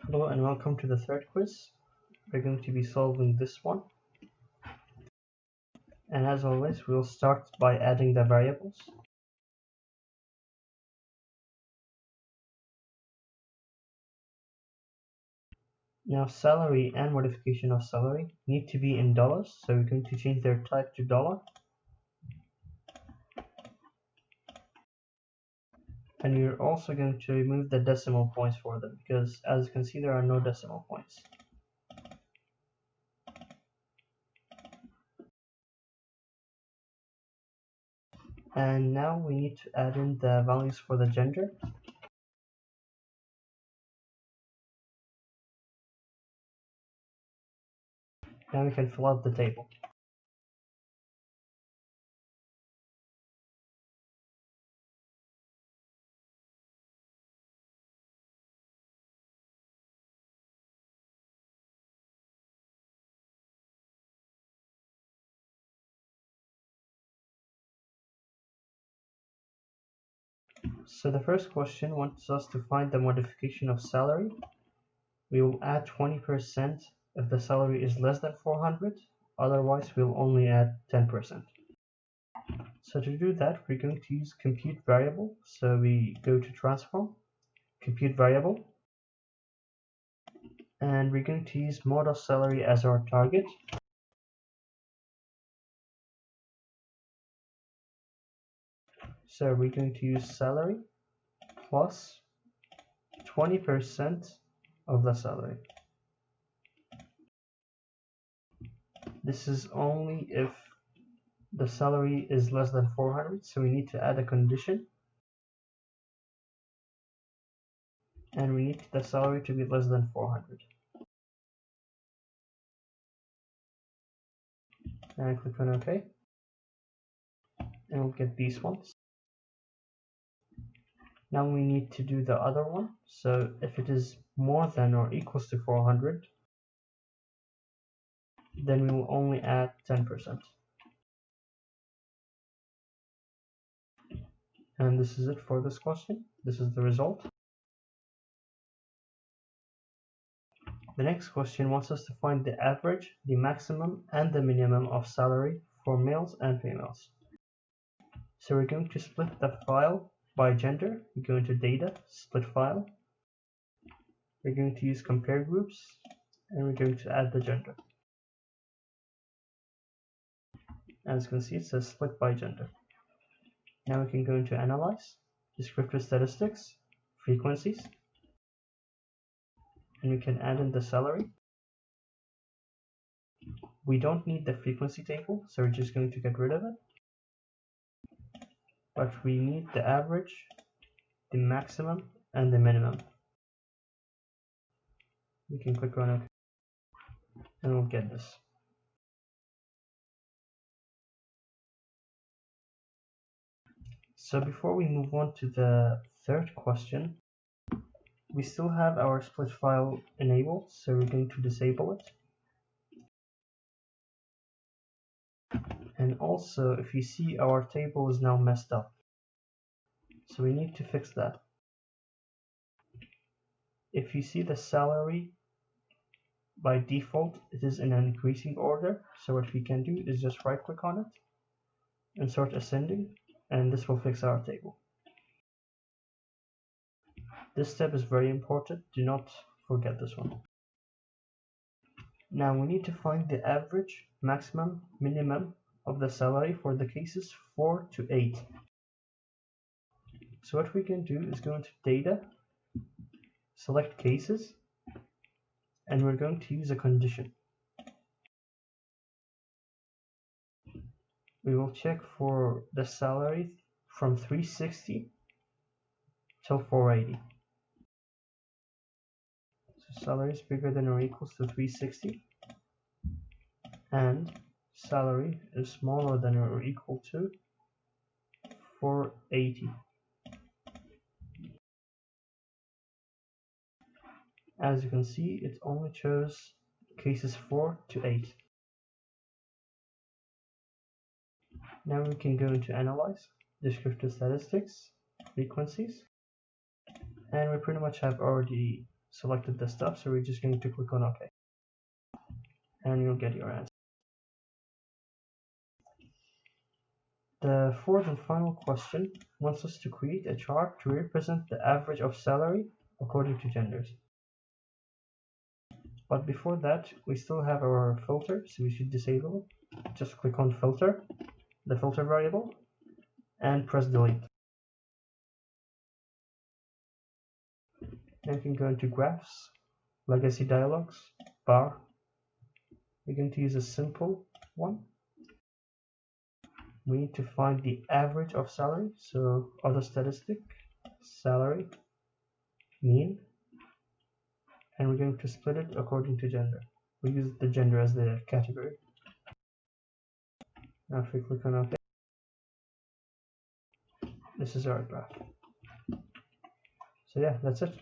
Hello and welcome to the third quiz. We're going to be solving this one. And as always, we'll start by adding the variables. Now salary and modification of salary need to be in dollars, so we're going to change their type to dollar. And we're also going to remove the decimal points for them because as you can see there are no decimal points. And now we need to add in the values for the gender. Now we can fill out the table. So the first question wants us to find the modification of salary. We will add 20% if the salary is less than 400, otherwise we'll only add 10%. So to do that, we're going to use compute variable. So we go to transform, compute variable, and we're going to use mode of salary as our target. So we're going to use salary plus 20% of the salary. This is only if the salary is less than 400, so we need to add a condition. And we need the salary to be less than 400. And click on OK. And we'll get these ones. Now we need to do the other one. So if it is more than or equals to 400, then we will only add 10%. And this is it for this question. This is the result. The next question wants us to find the average, the maximum, and the minimum of salary for males and females. So we're going to split the file by gender. We go into data, split file. We're going to use compare groups, and we're going to add the gender. As you can see, it says split by gender. Now we can go into analyze, descriptive statistics, frequencies, and we can add in the salary. We don't need the frequency table, so we're just going to get rid of it. But we need the average, the maximum, and the minimum. We can click on it, and we'll get this. So before we move on to the third question, we still have our split file enabled, so we're going to disable it. And also, if you see, our table is now messed up. So we need to fix that. If you see the salary, by default, it is in an increasing order. So what we can do is just right click on it and sort ascending, and this will fix our table. This step is very important. Do not forget this one. Now we need to find the average, maximum, minimum of the salary for the cases 4 to 8. So what we can do is go into data, select cases, and we're going to use a condition. We will check for the salary from 360 till 480. So salary is bigger than or equals to 360, and salary is smaller than or equal to 480. As you can see, it only chose cases 4 to 8. Now we can go into analyze, descriptive statistics, frequencies, and we pretty much have already selected the stuff, so we're just going to click on OK, and you'll get your answer. The fourth and final question wants us to create a chart to represent the average of salary according to genders. But before that, we still have our filter, so we should disable it. Just click on filter, the filter variable, and press delete. Then you can go into graphs, legacy dialogues, bar. We're going to use a simple one. We need to find the average of salary, so other statistic, salary, mean, and we're going to split it according to gender. We use the gender as the category. Now if we click on OK, this is our graph. So yeah, that's it.